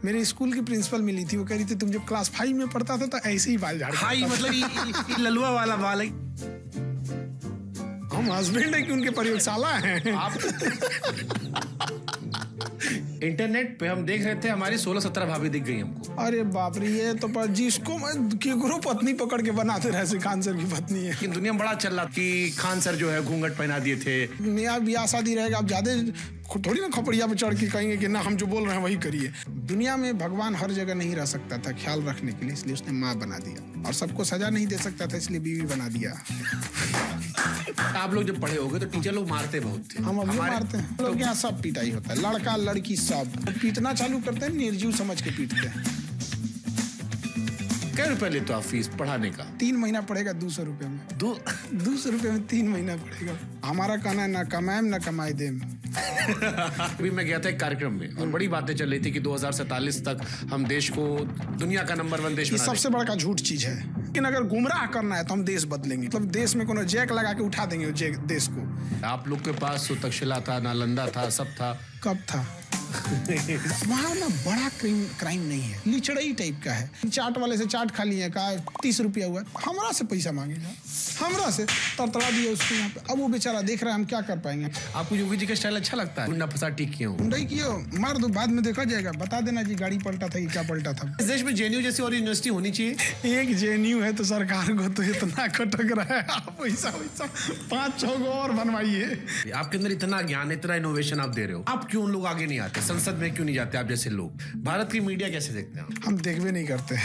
मेरे स्कूल की प्रिंसिपल मिली थी, वो कह रही थी तुम जब क्लास 5 में पढ़ता था तो ऐसे ही बाल झाड़ता था। हाँ, ये मतलब ये ललुआ वाला बाल है। हम हस्बैंड है कि उनके प्रयोगशाला है। आप इंटरनेट पे हम देख रहे थे, हमारी 16-17 भाभी दिख गई हमको। अरे बाप रे, ये तो पर जिसको केकरो पत्नी पकड़ के बनाते रहे, खान सर की पत्नी है। लेकिन दुनिया में बड़ा चल रहा कि खान सर जो है घूंघट पहना दिए थे। नया ब्याह शादी रहेगा, आप ज्यादा थोड़ी ना खपड़िया पे चढ़ के कहेंगे कि ना हम जो बोल रहे हैं वही करिए। दुनिया में भगवान हर जगह नहीं रह सकता था ख्याल रखने के लिए, इसलिए उसने माँ बना दिया, और सबको सजा नहीं दे सकता था इसलिए बीवी बना दिया। आप लोग जब पढ़े होगे तो टीचर लोग मारते बहुत थे। हम अभी मारते हैं, लोग यहाँ सब पिटाई होता है, लड़का लड़की सब पीटना चालू करते हैं, निर्जीव समझ के पीटते हैं। क्या रुपए लेते हो आप फीस पढ़ाने का? 3 महीना पड़ेगा 200 रुपये में। 200 रुपये में 3 महीना पड़ेगा। हमारा कहना है ना कमाएम ना कमाई देम। अभी मैं गया था एक कार्यक्रम में और बड़ी बातें चल रही थी कि 2047 तक हम देश को दुनिया का नंबर 1 देश ये बना सबसे बड़ा झूठ चीज है। लेकिन अगर गुमराह करना है तो हम देश बदलेंगे, मतलब देश में कोनो जैक लगा के उठा देंगे देश को। आप लोग के पास तो तक्षशिला था, नालंदा था, सब था। कब था? वहाँ ना बड़ा क्राइम नहीं है, लिचड़ई टाइप का है। चाट वाले से चाट खा लिए, कहा 30 रुपया हुआ, हमरा से पैसा मांगेगा, हमरा से तरतड़ा दिया उसको यहाँ पे। अब वो बेचारा देख रहा है हम क्या कर पाएंगे। आपको योगी जी का स्टाइल अच्छा लगता है? गुंडा फसाद ठीक किए हो? गुंडाई किए मार दो, बाद में देखा जाएगा, बता देना जी गाड़ी पलटा था कि क्या पलटा था। इस देश में जेएनयू जैसी और यूनिवर्सिटी होनी चाहिए। एक जेएनयू है तो सरकार को तो इतना खटक रहा है, आप वैसा 5-6 और बनवाइए। आपके अंदर इतना ज्ञान, इतना इनोवेशन आप दे रहे हो, आप क्यों लोग आगे नहीं आते? संसद में क्यों नहीं जाते आप जैसे लोग? भारत की मीडिया कैसे देखते हैं? हम देखबे नहीं करते।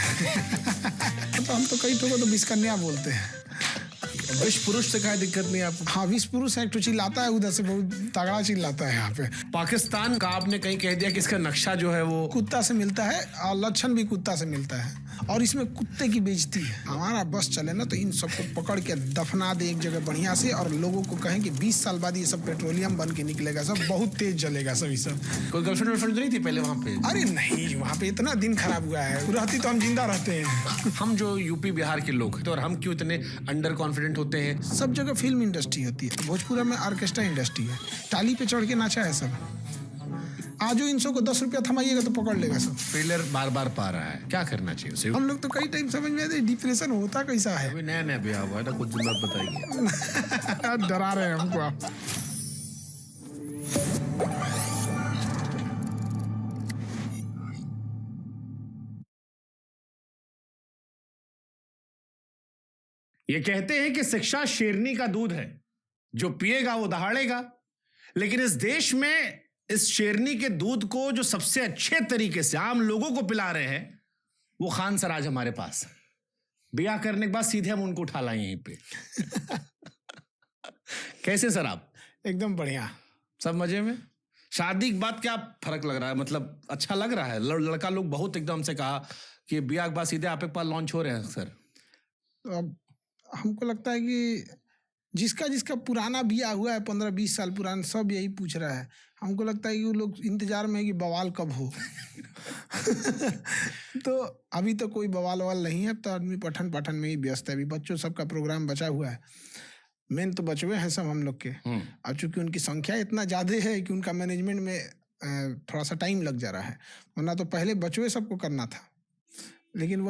तो हम तो कई ठोको तो बिस्कन्या बोलते हैं। विश्व पुरुष से क्या दिक्कत नहीं आपको? हाँ, विश्व पुरुष है, चिल्लाता है उधर से, बहुत तगड़ा चिल्लाता है यहाँ पे। पाकिस्तान का आपने कहीं कह दिया कि इसका नक्शा जो है वो कुत्ता से मिलता है और लक्षण भी कुत्ता से मिलता है, और इसमें कुत्ते की बेइज्जती है। हमारा बस चले ना तो इन सबको पकड़ के दफना दे एक जगह बढ़िया से, और लोगों को कहें कि 20 साल बाद ये सब पेट्रोलियम बन के निकलेगा, सब बहुत तेज जलेगा सभी सब। कोई गर्लफ्रेंड वर्लफ्रेंड नहीं थी पहले वहाँ पे? अरे नहीं, वहाँ पे इतना दिन खराब हुआ है, रहती तो हम जिंदा रहते हैं। हम जो यूपी बिहार के लोग तो और हम क्यों इतने अंडर कॉन्फिडेंट होते हैं? सब जगह फिल्म इंडस्ट्री होती है, भोजपुरा में ऑर्केस्ट्रा इंडस्ट्री है, टाली पे चढ़ के नाचा है सब। आजो इन को 10 रुपया थमाइएगा तो पकड़ लेगा सब। ट्रेलर बार बार पा रहा है, क्या करना चाहिए उसे? हम लोग तो कई टाइम समझ में आते डिप्रेशन होता कैसा है। अभी नया नया ब्याह हुआ है ना, कुछ दिन बाद बताइए। डरा रहे हैं हमको आप। ये कहते हैं कि शिक्षा शेरनी का दूध है, जो पिएगा वो दहाड़ेगा। लेकिन इस देश में इस शेरनी के दूध को जो सबसे अच्छे तरीके से आम लोगों को पिला रहे हैं वो खान सर आज हमारे पास। ब्याह करने के बाद सीधे हम उनको उठा लाए यहीं पे। कैसे सर आप? एकदम बढ़िया, सब मजे में? शादी के बाद क्या फर्क लग रहा है, मतलब अच्छा लग रहा है? लड़का लोग बहुत एकदम से कहा कि ब्याह के बाद सीधे आपके पास लॉन्च हो रहे हैं सर। तो अब हमको लगता है कि जिसका जिसका पुराना ब्याह हुआ है 15-20 साल पुराना, सब यही पूछ रहा है। हमको लगता है कि वो लोग इंतजार में है कि बवाल कब हो। तो अभी तो कोई बवाल ववाल नहीं है, अब तो आदमी पठन पाठन में ही व्यस्त है। अभी बच्चों सबका प्रोग्राम बचा हुआ है, मेन तो बचवे हैं सब हम लोग के। अब चूंकि उनकी संख्या इतना ज़्यादा है कि उनका मैनेजमेंट में थोड़ा सा टाइम लग जा रहा है, वरना तो पहले बचवे सबको करना था। लेकिन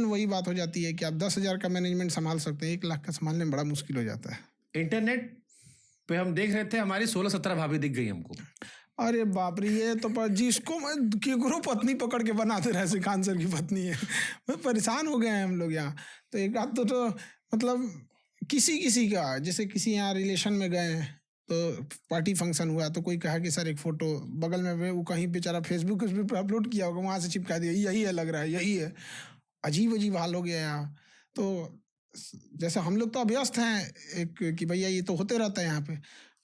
वही बात हो जाती है कि आप 10,000 का मैनेजमेंट संभाल सकते हैं, 1 लाख का संभालने में बड़ा मुश्किल हो जाता है। इंटरनेट पे हम देख रहे थे, हमारी 16-17 भाभी दिख गई हमको। अरे बाप रे, ये तो पर जिसको केकरो पत्नी पकड़ के बनाते रहे, खान सर की पत्नी है। परेशान हो गए हैं हम लोग यहाँ। तो एक आध तो मतलब किसी का, जैसे किसी यहाँ रिलेशन में गए हैं तो पार्टी फंक्शन हुआ तो कोई कहा कि सर एक फोटो, बगल में वो कहीं बेचारा फेसबुक पे अपलोड किया होगा, वहाँ से चिपका दिया, यही है लग रहा है, यही है। अजीब हाल हो गया यहाँ। तो जैसे हम लोग तो अभ्यस्त हैं एक कि भैया ये तो होते रहता है यहाँ पे।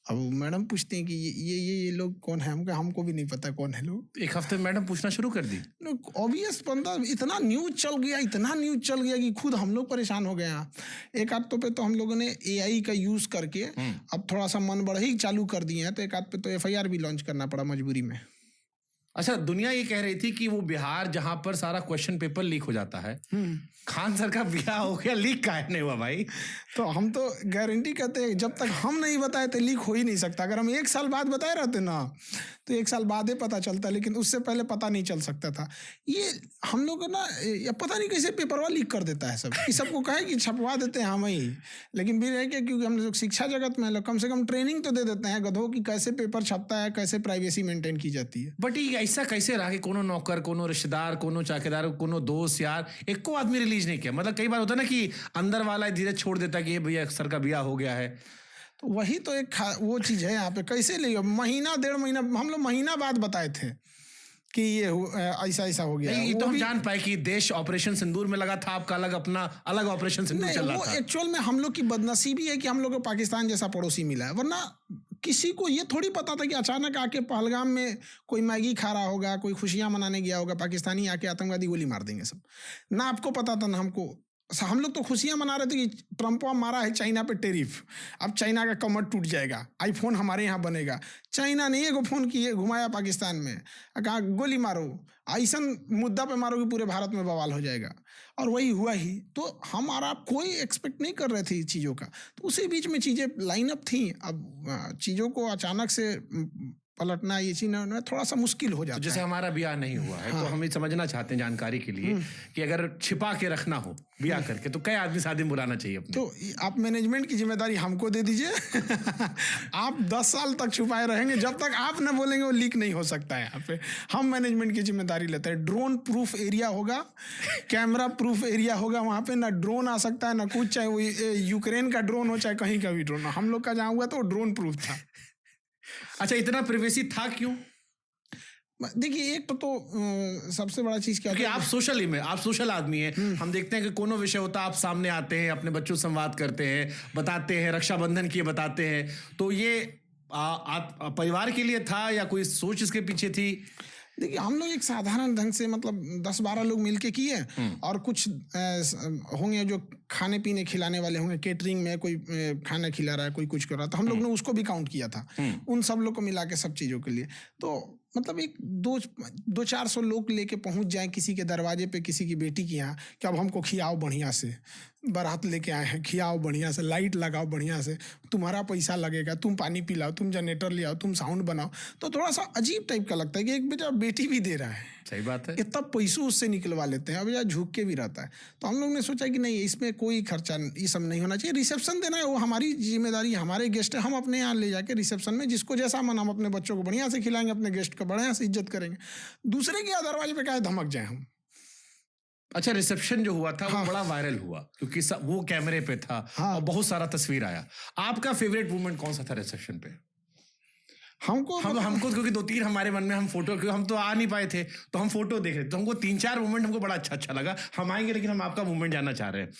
अब मैडम पूछते हैं कि ये लोग कौन है, हमको भी नहीं पता कौन है लोग। एक हफ्ते मैडम पूछना शुरू कर दी। ऑब्वियस बंदा, इतना न्यूज चल गया कि खुद हम लोग परेशान हो गए हैं। एक आध पे तो हम लोगों ने AI का यूज करके अब थोड़ा सा मन बढ़ई चालू कर दिए हैं, तो एक आध पे तो FIR भी लॉन्च करना पड़ा मजबूरी में। अच्छा, दुनिया ये कह रही थी कि वो बिहार जहां पर सारा क्वेश्चन पेपर लीक हो जाता है, खान सर का ब्याह हो गया, लीक काहे नहीं हुआ भाई? तो हम तो गारंटी कहते हैं जब तक हम नहीं बताए तो लीक हो ही नहीं सकता। अगर हम 1 साल बाद बताए रहते ना तो 1 साल बाद ही पता चलता, लेकिन उससे पहले पता नहीं चल सकता था। ये हम लोग को ना ये पता नहीं कैसे पेपरवा लीक कर देता है सब, कि सबको कहे कि छपवा देते हैं हम ही, लेकिन भी रह के क्योंकि हम लोग शिक्षा जगत में हैं, कम से कम ट्रेनिंग तो दे देते हैं गधों की, कैसे पेपर छपता है, कैसे प्राइवेसी मेंटेन की जाती है। बट ये ऐसा कैसे रहा कि कोनो नौकर, कोनो रिश्तेदार, कोनो चाकेदार, कोनो दोस्त यार, एको आदमी रिलीज नहीं किया? मतलब कई बार होता है ना कि अंदर वाला धीरे छोड़ देता कि ये भैया सर का ब्याह हो गया है। तो वही तो एक वो चीज़ है यहाँ पे, कैसे लियो महीना 1.5 महीना, हम लोग महीना बाद बताए थे कि ये ऐसा ऐसा हो गया। नहीं, ये वो तो हम भी जान पाए कि देश ऑपरेशन सिंदूर में लगा था, आपका अलग अपना अलग ऑपरेशन सिंदूर चल रहा वो था। एक्चुअल में हम लोग की बदनसीबी है कि हम लोग को पाकिस्तान जैसा पड़ोसी मिला है, वरना किसी को ये थोड़ी पता था कि अचानक आके पहलगाम में कोई मैगी खा रहा होगा, कोई खुशियां मनाने गया होगा, पाकिस्तानी आके आतंकवादी गोली मार देंगे सब। ना आपको पता था ना हमको। हम लोग तो खुशियां मना रहे थे कि ट्रम्पा मारा है चाइना पे टेरिफ, अब चाइना का कमर टूट जाएगा, आईफोन हमारे यहाँ बनेगा। चाइना ने एगो फोन किए घुमाया पाकिस्तान में, कहा गोली मारो, ऐसा मुद्दा पे मारो कि पूरे भारत में बवाल हो जाएगा, और वही हुआ ही। तो हमारा कोई एक्सपेक्ट नहीं कर रहे थे इस चीज़ों का, तो उसी बीच में चीज़ें लाइनअप थी। अब चीज़ों को अचानक से पलटना, ये चीज़ थोड़ा सा मुश्किल हो जाता तो जैसे है। हमारा ब्याह नहीं हुआ है, तो हम ये समझना चाहते हैं जानकारी के लिए कि अगर छिपा के रखना हो ब्याह करके तो कई आदमी शादी में बुलाना चाहिए अपने? तो आप मैनेजमेंट की जिम्मेदारी हमको दे दीजिए। आप 10 साल तक छुपाए रहेंगे, जब तक आप न बोलेंगे वो लीक नहीं हो सकता है। यहाँ पे हम मैनेजमेंट की जिम्मेदारी लेते हैं। ड्रोन प्रूफ एरिया होगा, कैमरा प्रूफ एरिया होगा, वहाँ पे ना ड्रोन आ सकता है ना कुछ, चाहे वो यूक्रेन का ड्रोन हो चाहे कहीं का भी ड्रोन हो। हम लोग का जहाँ हुआ तो वो ड्रोन प्रूफ था। अच्छा, इतना प्रिवेसी था क्यों? देखिए एक तो सबसे बड़ा चीज़ क्या क्योंकि होता है, आप सोशल में, आप सोशल आदमी हैं। हम देखते हैं कि कोनो विषय होता है आप सामने आते हैं, अपने बच्चों से संवाद करते हैं, बताते हैं, रक्षाबंधन की बताते हैं। तो ये परिवार के लिए था या कोई सोच इसके पीछे थी? देखिए हम लोग एक साधारण ढंग से मतलब 10-12 लोग मिलके किए, और कुछ होंगे जो खाने पीने खिलाने वाले होंगे, केटरिंग में कोई खाना खिला रहा है, कोई कुछ कर रहा है, तो हम लोग ने उसको भी काउंट किया था, उन सब लोग को मिला के सब चीज़ों के लिए। तो मतलब एक 200-400 लोग लेके पहुंच जाएं किसी के दरवाजे पे, किसी की बेटी के यहाँ, कि अब हमको खियाओ बढ़िया से, बारात लेके आए हैं, खियाओ बढ़िया से, लाइट लगाओ बढ़िया से, तुम्हारा पैसा लगेगा, तुम पानी पिलाओ, तुम जनरेटर ले आओ, तुम साउंड बनाओ। तो थोड़ा सा अजीब टाइप का लगता है कि एक बेटा बेटी भी दे रहा है, सही बात है, इतना पैसों उससे निकलवा लेते हैं, अब यार झुक के भी रहता है। तो हम लोग ने सोचा कि नहीं, इसमें कोई खर्चा ये सब नहीं होना चाहिए, रिसेप्शन देना है वो हमारी जिम्मेदारी, हमारे गेस्ट है, हम अपने यहाँ ले जाके रिसेप्शन में जिसको जैसा मन, हम अपने बच्चों को बढ़िया से खिलाएंगे, अपने गेस्ट को बढ़िया से इज्जत करेंगे, दूसरे के दरवाजे पे क्या धमक जाए हम। अच्छा, रिसेप्शन जो हुआ था वो बड़ा वायरल हुआ क्योंकि वो कैमरे पे था और बहुत सारा तस्वीर आया। आपका फेवरेट मोमेंट कौन सा था रिसेप्शन पे? हमको क्योंकि 2-3 हमारे मन में, हम फोटो, क्योंकि हम तो आ नहीं पाए थे तो हम फोटो देख रहे थे, तो हमको 3-4 मोमेंट हमको बड़ा अच्छा लगा। हम आएंगे, लेकिन हम आपका मोमेंट जानना चाह रहे हैं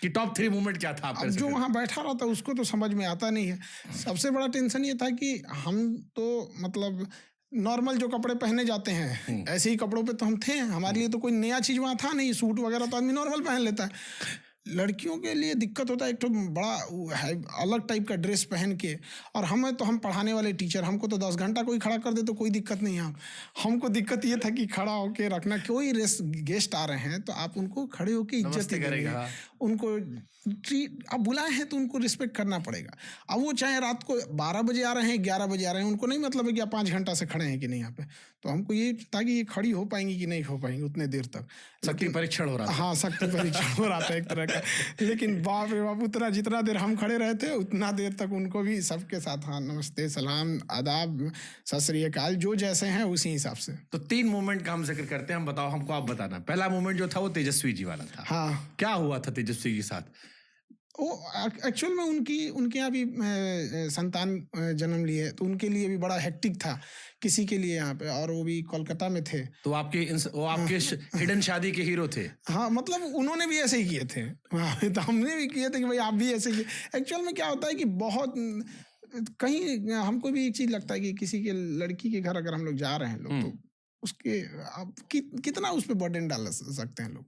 कि टॉप 3 मोमेंट क्या था आपका? जो वहाँ बैठा रहा था उसको तो समझ में आता नहीं है। सबसे बड़ा टेंशन ये था कि हम तो मतलब नॉर्मल जो कपड़े पहने जाते हैं ऐसे ही कपड़ों पे तो हम थे, हमारे लिए तो कोई नया चीज़ वहाँ था नहीं, सूट वगैरह तो आदमी नॉर्मल पहन लेता है। लड़कियों के लिए दिक्कत होता है, एक तो बड़ा है अलग टाइप का ड्रेस पहन के, और हमें तो, हम पढ़ाने वाले टीचर, हमको तो 10 घंटा कोई खड़ा कर दे तो कोई दिक्कत नहीं है। हमको दिक्कत ये था कि खड़ा होके रखना, कोई गेस्ट आ रहे हैं तो आप उनको खड़े होके इज्जत करेंगे, उनको ट्रीट, आप बुलाए हैं तो उनको रिस्पेक्ट करना पड़ेगा। अब वो चाहे रात को 12 बजे आ रहे हैं, 11 बजे आ रहे हैं, उनको नहीं मतलब है कि आप 5 घंटा से खड़े हैं कि नहीं यहाँ पे। तो हमको ये था कि ये खड़ी हो पाएंगी कि नहीं हो पाएंगी उतने देर तक। शक्ति परीक्षण हो रहा था। हाँ, शक्ति परीक्षण हो रहा था एक तरह का। लेकिन बाप रे बाप, उतना जितना देर हम खड़े रहे थे उतना देर तक उनको भी सबके साथ हाँ नमस्ते, सलाम, आदाब, सत श्री अकाल, जो जैसे हैं उसी हिसाब से। तो 3 मोमेंट का हम जिक्र करते हैं, हम बताओ, हमको आप बताना। पहला मोमेंट जो था वो तेजस्वी जी वाला था। हाँ, क्या हुआ था तेजस्वी के साथ? वो एक्चुअल में उनके यहाँ भी संतान जन्म लिए, तो उनके लिए भी बड़ा हेक्टिक था किसी के लिए यहाँ पे, और वो भी कोलकाता में थे। तो वो आपके हिडन शादी के हीरो थे? हाँ, मतलब उन्होंने भी ऐसे ही किए थे। हाँ, तो हमने भी किए थे कि भाई आप भी ऐसे ही। एक्चुअल में क्या होता है कि बहुत कहीं हमको भी एक चीज़ लगता है कि किसी के लड़की के घर अगर हम लोग जा रहे हैं लोग, तो उसके आप कितना उस पर बर्डन डाल सकते हैं लोग।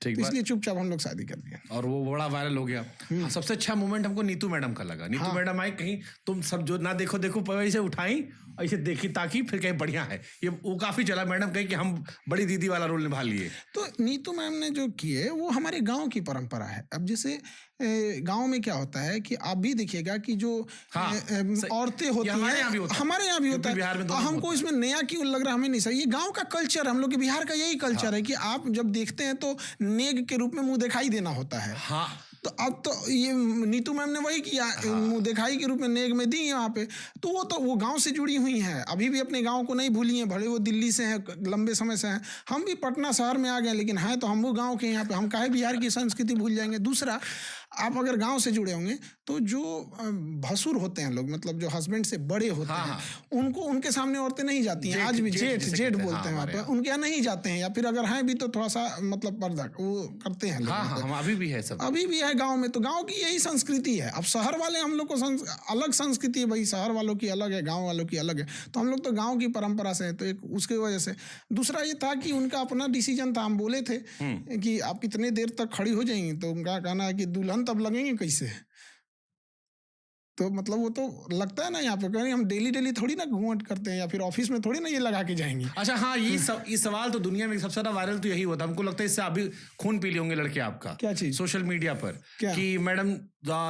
ठीक तो बात। इसलिए चुपचाप हम लोग शादी कर दिया। और वो बड़ा वायरल हो गया। हाँ, सबसे अच्छा मोमेंट हमको नीतू मैडम का लगा। नीतू मैडम आई, कहीं तुम सब जो ना देखो देखो ऐसे उठाई, ऐसे देखी ताकि फिर कहीं बढ़िया है, ये वो काफी चला। मैडम कहीं कि हम बड़ी दीदी वाला रोल निभा लिए। तो नीतू मैम ने जो किए वो हमारे गांव की परंपरा है। अब जैसे गांव में क्या होता है कि आप भी देखिएगा कि जो हाँ, औरतें होती हैं, हमारे यहाँ भी होता है, हमारे यहाँ भी होता है। बिहार में और हमको इसमें नया क्यों लग रहा है, हमें नहीं सही, ये गांव का कल्चर, हम लोग के बिहार का यही कल्चर है कि आप जब देखते हैं तो नेग के रूप में मुंह दिखाई देना होता है। हाँ, तो अब तो ये नीतू मैम ने वही किया, मुंह दिखाई के रूप में नेग में दी यहाँ पे। तो वो गांव से जुड़ी हुई हैं, अभी भी अपने गांव को नहीं भूली हैं, भले वो दिल्ली से हैं, लंबे समय से हैं। हम भी पटना शहर में आ गए, लेकिन हैं तो हम वो गांव के यहाँ पे। हम काहे बिहार की संस्कृति भूल जाएंगे। दूसरा, आप अगर गांव से जुड़े होंगे तो जो भसुर होते हैं लोग, मतलब जो हस्बैंड से बड़े होते हैं, उनको उनके सामने औरतें नहीं जाती हैं। आज भी जेठ बोलते हैं वहाँ पे, उनके यहाँ नहीं जाते हैं, या फिर अगर हैं भी तो थोड़ा सा मतलब पर्दा वो करते हैं लोग। हम अभी भी है, सब अभी भी है गांव में। तो गांव की यही संस्कृति है। अब शहर वाले हम लोग को अलग संस्कृति है भाई, शहर वालों की अलग है, गांव वालों की अलग है। तो हम लोग तो गांव की परंपरा से है, तो एक उसके वजह से। दूसरा ये था कि उनका अपना डिसीजन था। हम बोले थे कि आप कितने देर तक खड़ी हो जाएंगी, तो उनका कहना है कि दुल्हन तब लगेंगे कैसे। तो मतलब वो तो लगता है ना, यहाँ पे कहीं हम डेली थोड़ी ना घूंघट करते हैं, या फिर ऑफिस में थोड़ी ना ये लगा के जाएंगे। अच्छा, हाँ, ये सवाल तो दुनिया में सबसे ज्यादा वायरल तो यही होता है। हमको लगता है इससे अभी खून पी लिए होंगे लड़के आपका। क्या चीज? सोशल मीडिया पर क्या? कि मैडम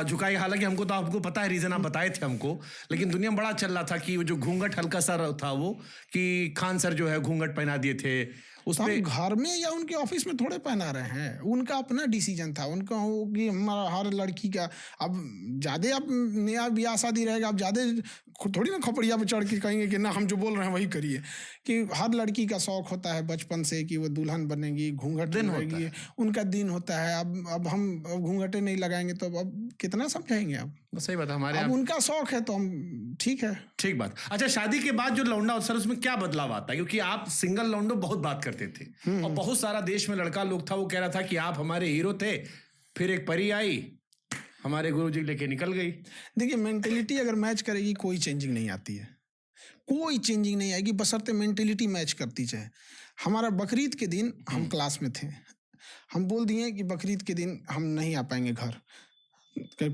झुकाई। हालांकि हमको पता है, रीजन आप बताए थे हमको, लेकिन दुनिया में बड़ा चल रहा था कि वो जो घूंघट हल्का सा था, वो कि खान सर जो है घूंघट पहना दिए थे तो हम घर में या उनके ऑफिस में थोड़े पहना रहे हैं। उनका अपना डिसीजन था। उनका हो कि हमारा हर लड़की का, अब ज्यादा आप नया ब्याह शादी रहेगा, अब ज्यादा थोड़ी ना खपड़िया पे चढ़ के कहेंगे कि ना हम जो बोल रहे हैं वही करिए। कि हर लड़की का शौक होता है बचपन से कि वो दुल्हन बनेगी, घूंघट दिन रहेगी, उनका दिन होता है। अब हम घूंघटे नहीं लगाएंगे तो अब कितना समझाएंगे आप। सही बात है, हमारे अब उनका शौक है तो हम ठीक है। ठीक बात। अच्छा, शादी के बाद जो लौंडा अवसर, उसमें क्या बदलाव आता है? क्योंकि आप सिंगल लौंडो बहुत बात करते थे, और बहुत सारा देश में लड़का लोग था वो कह रहा था कि आप हमारे हीरो थे, फिर एक परी आई, हमारे गुरुजी लेके निकल गई। देखिए, मेंटेलिटी अगर मैच करेगी कोई चेंजिंग नहीं आती है, कोई चेंजिंग नहीं आएगी, बशर्ते मेंटेलिटी मैच करती जाए। हमारा बकरीद के दिन हम क्लास में थे, हम बोल दिए कि बकरीद के दिन हम नहीं आ पाएंगे घर,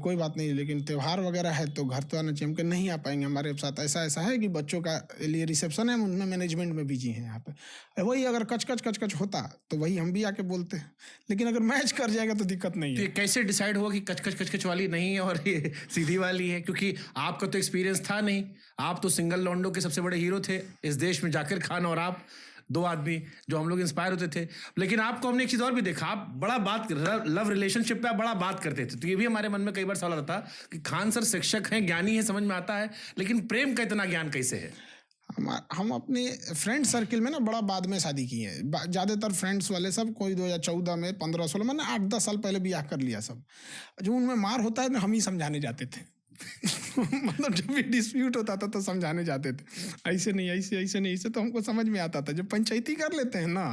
कोई बात नहीं, लेकिन त्यौहार वगैरह है तो घर तो आना चाहिए। हम नहीं आ पाएंगे, हमारे साथ ऐसा है कि बच्चों का लिए रिसेप्शन है, उनमें मैनेजमेंट में बिजी हैं यहाँ पे। वही अगर कच होता तो वही हम भी आके बोलते, लेकिन अगर मैच कर जाएगा तो दिक्कत नहीं है। तो कैसे डिसाइड हुआ कि कच वाली नहीं है और ये सीधी वाली है? क्योंकि आपका तो एक्सपीरियंस था नहीं, आप तो सिंगल लॉन्डो के सबसे बड़े हीरो थे इस देश में, जाकिर खान और आप, दो आदमी जो हम लोग इंस्पायर होते थे। लेकिन आपको हमने एक चीज और भी देखा, आप बड़ा बात लव रिलेशनशिप पे आप बड़ा बात करते थे। तो ये भी हमारे मन में कई बार सवाल आता कि खान सर शिक्षक हैं, ज्ञानी है, समझ में आता है, लेकिन प्रेम का इतना ज्ञान कैसे है? हम अपने फ्रेंड सर्किल में ना बड़ा बाद में शादी की है। ज़्यादातर फ्रेंड्स वाले सब कोई 2014 में 15-16 मैंने 8-10 साल पहले ब्याह कर लिया सब। जो उनमें मार होता है ना, हम ही समझाने जाते थे। मतलब जब भी डिस्प्यूट होता था तो समझाने जाते थे, ऐसे नहीं, ऐसे नहीं, ऐसे। तो हमको समझ में आता था। जब पंचायती कर लेते हैं ना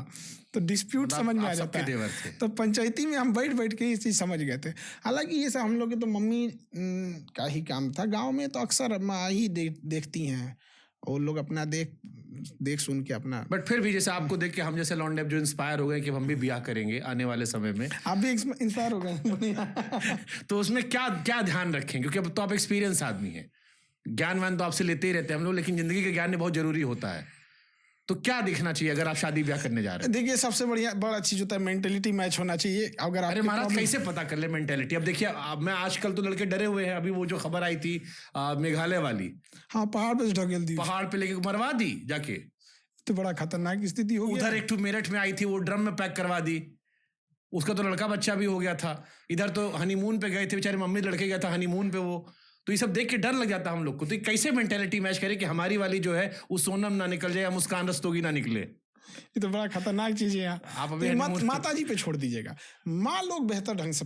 तो डिस्प्यूट समझ में आ जाता है। तो पंचायती में हम बैठ के ये चीज़ समझ गए थे। हालांकि ये सब हम लोग के तो मम्मी का ही काम था। गाँव में तो अक्सर माँ ही देखती हैं, और लोग अपना देख सुन के अपना। बट फिर भी जैसे आपको देख के हम जैसे लॉन्डे जो इंस्पायर हो गए कि हम भी ब्याह करेंगे आने वाले समय में, आप भी इंस्पायर हो गए। तो उसमें क्या ध्यान रखें? क्योंकि अब तो आप एक्सपीरियंस आदमी हैं, ज्ञान तो आपसे लेते ही रहते हैं हम लोग, लेकिन जिंदगी के ज्ञान में बहुत जरूरी होता है। तो क्या देखना चाहिए अगर आप शादी ब्याह करने जा रहे हैं? देखिए, सबसे बड़ा चीज होता है मेंटेलिटी मैच होना चाहिए। अगर अरे महाराज, कैसे पता कर ले मेंटेलिटी? अब देखिए, मैं आजकल तो लड़के डरे हुए हैं। अभी वो जो खबर आई थी मेघालय वाली, हाँ, पहाड़ पे ढकेल दी, पहाड़ पे लेके मरवा दी जाके, तो बड़ा खतरनाक स्थिति हो गया। उधर एक मेरठ में आई थी, वो ड्रम में पैक करवा दी, उसका तो लड़का बच्चा भी हो गया था। इधर तो हनीमून पे गए थे बेचारे, मम्मी लड़के गया था हनीमून पे वो। तो ये सब देख के डर लग जाता हम लोग को। तो कैसे मेंटेलिटी मैच करे कि हमारी वाली जो है वो सोनम ना निकल जाए या मुस्कान रस्तोगी ना निकले? ये तो बड़ा खतरनाक चीज है। आप अभी माता जी पे छोड़ दीजिएगा। माँ लोग बेहतर ढंग से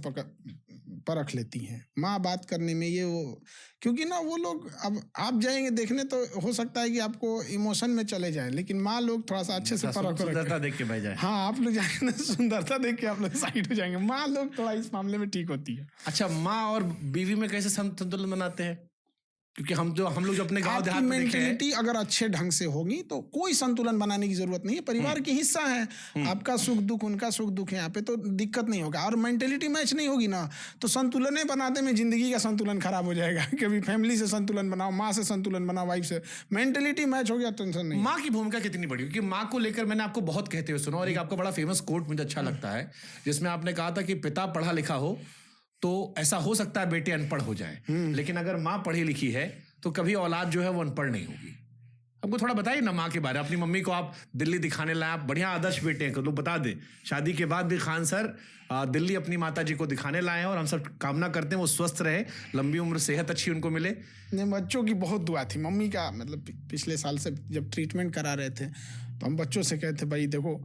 परख लेती हैं, माँ बात करने में ये वो, क्योंकि ना वो लोग, अब आप जाएंगे देखने तो हो सकता है कि आपको इमोशन में चले जाएं, लेकिन माँ लोग थोड़ा सा अच्छे से परख सुंदरता देख के भाई जाए। हाँ, आप लोग जाएंगे ना, सुंदरता देख के आप लोग साइड हो जाएंगे। माँ लोग थोड़ा इस मामले में ठीक होती है। अच्छा, माँ और बीवी में कैसे संतुलन बनाते हैं? क्योंकि हम लोग जो अपने गांव देहात आपकी में देखे हैं, मेंटेलिटी अगर अच्छे ढंग से होगी तो कोई संतुलन बनाने की जरूरत नहीं है, परिवार की हिस्सा है, आपका सुख दुख उनका सुख दुख है, यहाँ पे तो दिक्कत नहीं होगा। और मेंटेलिटी मैच नहीं होगी ना तो संतुलन बनाते में जिंदगी का संतुलन खराब हो जाएगा। कभी फैमिली से संतुलन बनाओ, माँ से संतुलन बनाओ, वाइफ से, मेंटेलिटी मैच हो गया टेंशन नहीं। माँ की भूमिका कितनी बड़ी, क्योंकि माँ को लेकर मैंने आपको बहुत कहते हुए सुना, और एक आपका बड़ा फेमस कोट मुझे अच्छा लगता है जिसमें आपने कहा था कि पिता पढ़ा लिखा हो तो ऐसा हो सकता है बेटे अनपढ़ हो जाए, लेकिन अगर माँ पढ़ी लिखी है तो कभी औलाद जो है वो अनपढ़ नहीं होगी। आपको थोड़ा बताइए ना माँ के बारे में। अपनी मम्मी को आप दिल्ली दिखाने लाए, आप बढ़िया आदर्श बेटे हैं, लोग बता दें शादी के बाद भी खान सर दिल्ली अपनी माता जी को दिखाने लाए हैं, और हम सब कामना करते हैं वो स्वस्थ रहे, लंबी उम्र, सेहत अच्छी उनको मिले। नहीं, बच्चों की बहुत दुआ थी मम्मी का, मतलब पिछले साल से जब ट्रीटमेंट करा रहे थे तो हम बच्चों से कहते भाई देखो,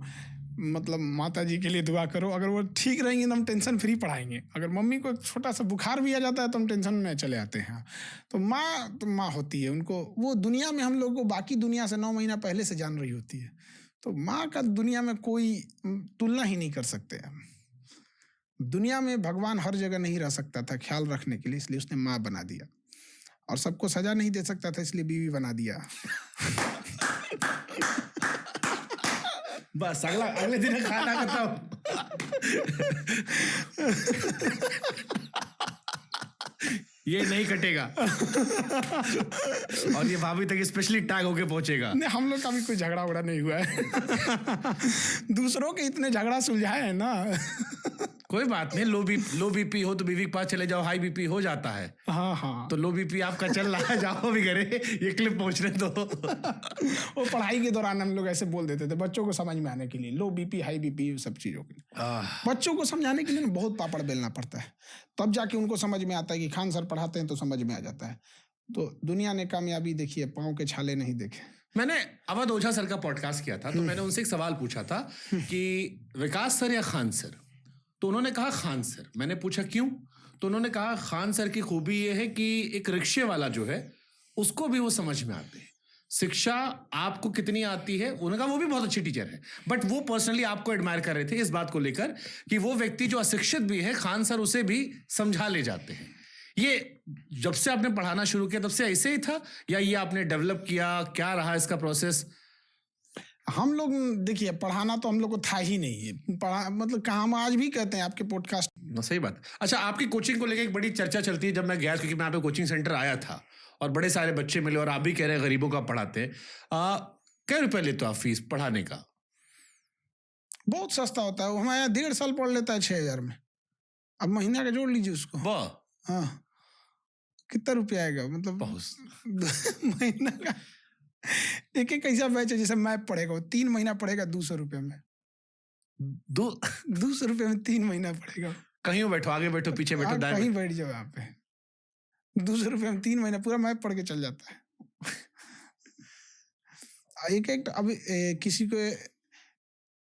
मतलब माता जी के लिए दुआ करो, अगर वो ठीक रहेंगी तो हम टेंशन फ्री पढ़ाएंगे, अगर मम्मी को एक छोटा सा बुखार भी आ जाता है तो हम टेंशन में चले आते हैं। तो माँ होती है, उनको वो दुनिया में हम लोग को बाकी दुनिया से 9 महीना पहले से जान रही होती है, तो माँ का दुनिया में कोई तुलना ही नहीं कर सकते। दुनिया में भगवान हर जगह नहीं रह सकता था ख्याल रखने के लिए, इसलिए उसने माँ बना दिया, और सबको सजा नहीं दे सकता था इसलिए बीवी बना दिया। बस अगले दिन खाना खत्म। ये नहीं कटेगा और ये भाभी तक स्पेशली टैग होके पहुंचेगा। नहीं, हम लोग का भी कोई झगड़ा उगड़ा नहीं हुआ है। दूसरों के इतने झगड़ा सुलझाए हैं ना। कोई बात नहीं, लो बीपी हो तो बीवी के पास चले जाओ, हाई बीपी हो जाता है। हाँ तो लो बीपी आपका चल रहा है, जाओ भी करे, ये क्लिप पहुंचने दो। वो पढ़ाई के दौरान हम लोग ऐसे बोल देते थे बच्चों को समझ में आने के लिए, लो बीपी हाई बीपी सब चीजों के लिए। बच्चों को समझाने के लिए बहुत पापड़ बेलना पड़ता है, तब जाके उनको समझ में आता है कि खान सर पढ़ाते हैं तो समझ में आ जाता है। तो दुनिया ने कामयाबी देखी है, पाँव के छाले नहीं देखे। मैंने अवध ओझा सर का पॉडकास्ट किया था, तो मैंने उनसे एक सवाल पूछा था कि विकास सर या खान सर, तो उन्होंने कहा खान सर। मैंने पूछा क्यों, तो उन्होंने कहा खान सर की खूबी ये है कि एक रिक्शे वाला जो है उसको भी वो समझ में आते हैं। शिक्षा आपको कितनी आती है, उन्होंने कहा वो भी बहुत अच्छी टीचर है, बट वो पर्सनली आपको एडमायर कर रहे थे इस बात को लेकर कि वो व्यक्ति जो अशिक्षित भी है, खान सर उसे भी समझा ले जाते हैं। ये जब से आपने पढ़ाना शुरू किया तब से ऐसे ही था, या ये आपने डेवलप किया, क्या रहा इसका प्रोसेस? हम लोग देखिए, पढ़ाना तो हम लोग को था ही नहीं है, मतलब कहाँ, हम आज भी कहते हैं आपके पॉडकास्ट। सही बात। अच्छा, आपकी कोचिंग को लेकर एक बड़ी चर्चा चलती है। जब मैं गया, क्योंकि मैं यहाँ पे कोचिंग सेंटर आया था और बड़े सारे बच्चे मिले, और आप भी कह रहे हैं गरीबों का पढ़ाते हैं। क्या रुपए लेते हो आप फीस पढ़ाने का? बहुत सस्ता होता है, हमारे यहाँ 1.5 साल पढ़ लेता है 6,000 में। अब महीना का जोड़ लीजिए उसको। वाह, हाँ, कितना रुपया आएगा, मतलब महीना का एक ऐसा बैच है जैसे मैप पढ़ेगा, वो 3 महीना पढ़ेगा 200 रुपये में। 200 रुपये में 3 महीना पढ़ेगा। कहीं बैठो, आगे बैठो, पीछे बैठो, कहीं बैठ जाओ यहाँ पे, 200 रुपये में 3 महीना पूरा मैप पढ़ के चल जाता है। एक अब किसी को,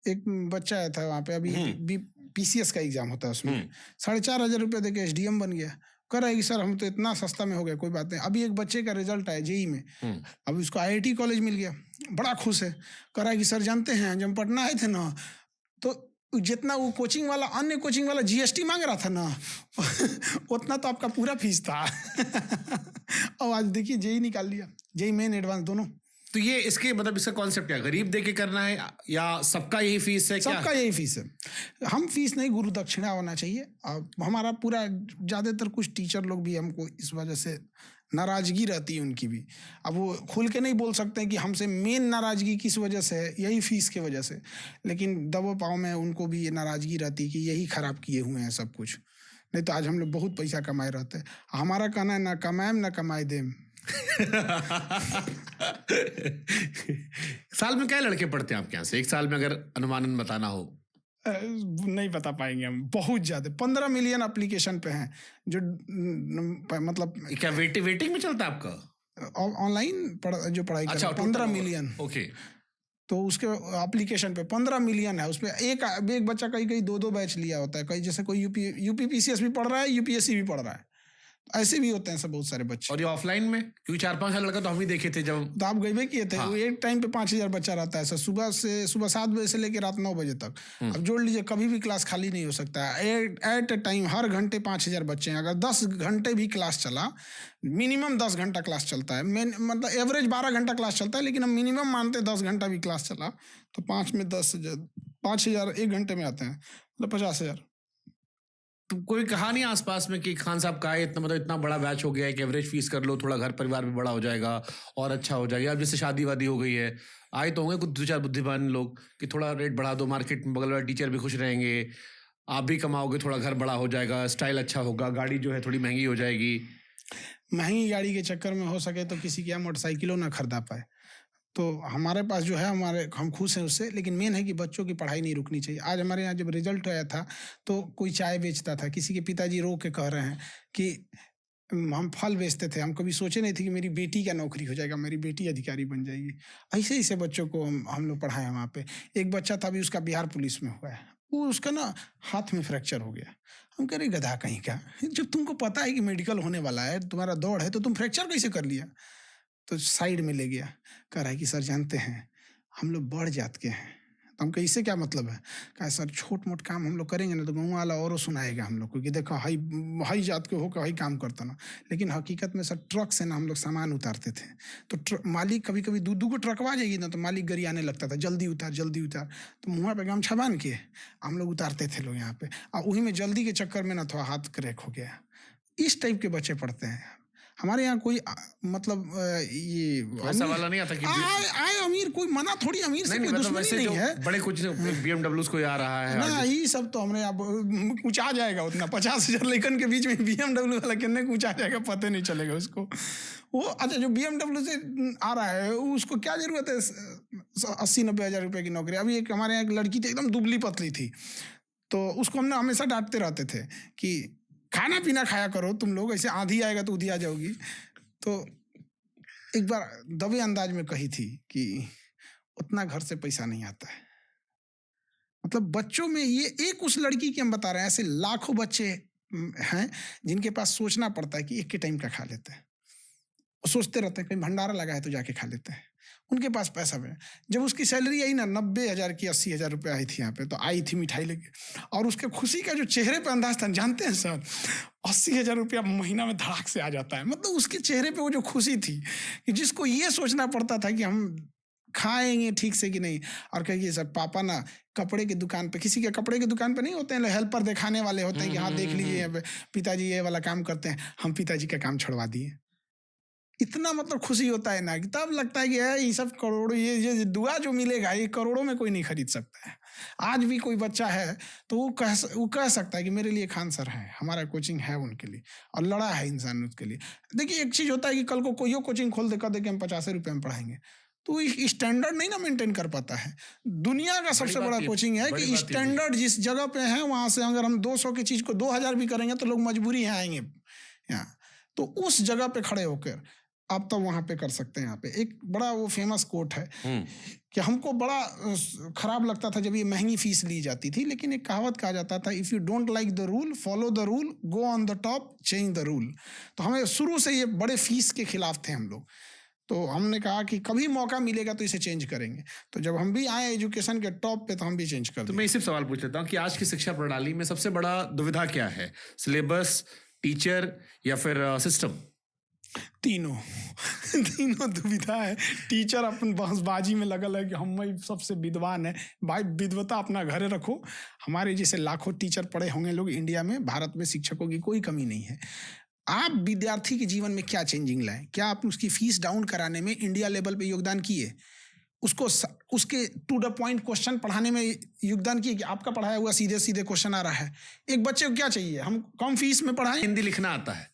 एक बच्चा आया था वहाँ पे, अभी PCS का एग्जाम होता है, उसमें 4,500 रुपये देके SDM बन गया। कह रहा है कि सर हम तो इतना सस्ता में हो गया, कोई बात नहीं। अभी एक बच्चे का रिजल्ट आया JEE में, अब उसको IIT कॉलेज मिल गया, बड़ा खुश है। कह रहा है कि सर जानते हैं जब पटना आए थे ना, तो जितना वो कोचिंग वाला, अन्य कोचिंग वाला GST मांग रहा था ना, उतना तो आपका पूरा फीस था। और आज देखिए JEE निकाल लिया, JEE मेन एडवांस दोनों। तो ये इसके मतलब इसका कॉन्सेप्ट क्या, गरीब दे के करना है या सबका यही फीस है? सबका यही फीस है। हम फीस नहीं, गुरु दक्षिणा होना चाहिए। अब हमारा पूरा, ज़्यादातर कुछ टीचर लोग भी हमको इस वजह से नाराज़गी रहती है उनकी भी। अब वो खुल के नहीं बोल सकते हैं कि हमसे मेन नाराज़गी किस वजह से है, यही फीस के वजह से, लेकिन दबो पाँव में उनको भी ये नाराज़गी रहती है कि यही ख़राब किए हुए हैं सब कुछ। नहीं तो आज हम लोग बहुत पैसा कमाए रहते हैं। हमारा कहना है ना कमाएम ना कमाए देम। साल में क्या लड़के पढ़ते हैं आपके यहाँ से, एक साल में अगर अनुमानन बताना हो? नहीं बता पाएंगे हम, बहुत ज्यादा 15 मिलियन एप्लीकेशन पे हैं जो मतलब क्या वेटिंग में चलता है आपका? ऑनलाइन जो पढ़ाई कर 15 मिलियन। ओके, तो उसके एप्लीकेशन पे 15 मिलियन है, उसमें एक बच्चा कहीं 2-2 बैच लिया होता है, कहीं जैसे कोई यूपी PCS भी पढ़ रहा है, UPSC भी पढ़ रहा है। ऐसे भी होते हैं सब बहुत सारे बच्चे। और ये ऑफलाइन में, क्योंकि 4-5 लड़का तो हम ही देखे थे जब। तो आप गए किए थे। हाँ। वो एक टाइम पे 5,000 बच्चा रहता है सर, सुबह 7 बजे से लेकर रात 9 बजे तक। अब जोड़ लीजिए, कभी भी क्लास खाली नहीं हो सकता है। एट ए टाइम हर घंटे 5,000 बच्चे हैं। अगर 10 घंटे भी क्लास चला, मिनिमम 10 घंटा क्लास चलता है, मतलब एवरेज 12 घंटा क्लास चलता है, लेकिन हम मिनिमम मानते हैं 10 घंटा भी क्लास चला तो 5 में 10,000, 5,000 एक घंटे में आते हैं, मतलब 50,000। तो कोई कहा नहीं आसपास में कि खान साहब का है इतना, मतलब इतना बड़ा बैच हो गया है कि एवरेज फीस कर लो, थोड़ा घर परिवार भी बड़ा हो जाएगा और अच्छा हो जाएगा। अब जैसे शादी वादी हो गई है, आए तो होंगे कुछ 2-4 बुद्धिमान लोग कि थोड़ा रेट बढ़ा दो, मार्केट में बगल वाले टीचर भी खुश रहेंगे, आप भी कमाओगे, थोड़ा घर बड़ा हो जाएगा, स्टाइल अच्छा होगा, गाड़ी जो है थोड़ी महंगी हो जाएगी। महंगी गाड़ी के चक्कर में हो सके तो किसी की यहाँ मोटरसाइकिलों ना खरीदा पाए। तो हमारे पास जो है, हम खुश हैं उससे, लेकिन मेन है कि बच्चों की पढ़ाई नहीं रुकनी चाहिए। आज हमारे यहाँ जब रिजल्ट आया था तो कोई चाय बेचता था, किसी के पिताजी रो के कह रहे हैं कि हम फल बेचते थे, हम कभी सोचे नहीं थे कि मेरी बेटी का नौकरी हो जाएगा, मेरी बेटी अधिकारी बन जाएगी। ऐसे ऐसे बच्चों को हम लोग पढ़ाए वहाँ पे। एक बच्चा था, अभी उसका बिहार पुलिस में हुआ है, वो उसका ना हाथ में फ्रैक्चर हो गया। हम कह रहे गधा कहीं का, जब तुमको पता है कि मेडिकल होने वाला है, तुम्हारा दौड़ है, तो तुम फ्रैक्चर कैसे कर लिया? तो साइड में ले गया, कह रहा है कि सर जानते हैं हम लोग बड़ जात के हैं। तो हम कहे इससे क्या मतलब है? कहा सर छोट मोट काम हम लोग करेंगे ना तो गाँव वाला और सुनाएगा हम लोग को कि देखो हाई हाई जात के होकर हाई काम करता ना। लेकिन हकीकत में सर ट्रक से ना हम लोग सामान उतारते थे, तो मालिक कभी कभी 2-2 को ट्रकवा जाएगी ना, तो मालिक गरियाने लगता था, जल्दी उतार जल्दी उतार। तो मुँह पे गमछा बांध के हम लोग उतारते थे लोग यहाँ पे, और वही में जल्दी के चक्कर में ना थोड़ा हाथ क्रैक हो गया। इस टाइप के बच्चे पढ़ते हैं हमारे यहाँ। कोई मतलब ये वैसा वाला नहीं आता कि आए अमीर, कोई मना थोड़ी, अमीर से कोई दुश्मनी नहीं है। बड़े कुछ BMW कोई आ रहा है ना, ये सब तो हमने अब कुछ आ जाएगा उतना 50,000 लेकिन के बीच में BMW वाला कितने कुछ आ जाएगा पता नहीं चलेगा उसको। वो अच्छा जो BMW से आ रहा है उसको क्या जरूरत है 80-90 हज़ार रुपये की नौकरी? अभी एक हमारे यहाँ एक लड़की थी, एकदम दुबली पतली थी, तो उसको हमने हमेशा डांटते रहते थे कि खाना पीना खाया करो तुम लोग, ऐसे आंधी आएगा तो उधी आ जाओगी। तो एक बार दबे अंदाज में कही थी कि उतना घर से पैसा नहीं आता है। मतलब बच्चों में ये एक उस लड़की की हम बता रहे हैं, ऐसे लाखों बच्चे हैं जिनके पास सोचना पड़ता है कि एक के टाइम का खा लेते हैं। सोचते रहते हैं कहीं भंडारा लगा है तो जाके खा लेते हैं, उनके पास पैसा है। जब उसकी सैलरी आई ना 90,000 की 80,000 रुपये आई थी यहाँ पे, तो आई थी मिठाई लेके, और उसके खुशी का जो चेहरे पे अंदाज था, जानते हैं सर 80,000 रुपया महीना में धड़ाक से आ जाता है। मतलब उसके चेहरे पे वो जो खुशी थी कि जिसको ये सोचना पड़ता था कि हम खाएंगे ठीक से कि नहीं। और कहिए सर पापा ना कपड़े की दुकान पे, किसी के कपड़े की दुकान पे नहीं होते हैं हेल्पर दिखाने वाले होते हैं कि हाँ देख लीजिए पिताजी ये वाला काम करते हैं, हम पिताजी का काम छुड़वा दिए। इतना मतलब खुशी होता है ना कि तब लगता है कि ये सब करोड़ों, ये दुआ जो मिलेगा ये करोड़ों में कोई नहीं खरीद सकता है। आज भी कोई बच्चा है तो वो कह सकता है कि मेरे लिए खान सर है, हमारा कोचिंग है उनके लिए, और लड़ा है इंसान उसके लिए। देखिए एक चीज होता है कि कल को कोई कोचिंग खोल दे कर दे कि हम 50 रुपये में पढ़ाएंगे, तो स्टैंडर्ड नहीं ना मेंटेन कर पाता है। दुनिया का सबसे बड़ा कोचिंग है कि स्टैंडर्ड जिस जगह पे है वहां से अगर हम 200 की चीज को 2,000 भी करेंगे तो लोग मजबूरी है आएंगे यहाँ, तो उस जगह पे खड़े होकर आप तो वहां पे कर सकते हैं। यहाँ पे एक बड़ा वो फेमस कोट है कि हमको बड़ा खराब लगता था जब ये महंगी फीस ली जाती थी, लेकिन एक कहावत कहा जाता था, if you don't like the rule follow the rule, go on the top change the rule. तो हमें शुरू से ये बड़े फीस के खिलाफ थे हम लोग, तो हमने कहा कि कभी मौका मिलेगा तो इसे चेंज करेंगे। तो जब हम भी आए एजुकेशन के टॉप पे तो हम भी चेंज कर। तो मैं सिर्फ सवाल पूछ लेता हूँ कि आज की शिक्षा प्रणाली में सबसे बड़ा दुविधा क्या है? सिलेबस, टीचर या फिर सिस्टम? तीनों दुविधा है। टीचर अपन बहसबाजी में लगल है कि हम सबसे विद्वान है। भाई विद्वता अपना घरे रखो। हमारे जैसे लाखों टीचर पढ़े होंगे लोग इंडिया में, भारत में शिक्षकों की कोई कमी नहीं है। आप विद्यार्थी के जीवन में क्या चेंजिंग लाए? क्या आप उसकी फीस डाउन कराने में इंडिया लेवल पे योगदान किए? उसके टू द पॉइंट क्वेश्चन पढ़ाने में योगदान किए कि आपका पढ़ाया हुआ सीधे सीधे क्वेश्चन आ रहा है? एक बच्चे को क्या चाहिए? हम कम फीस में पढ़ाएं। हिंदी लिखना आता है,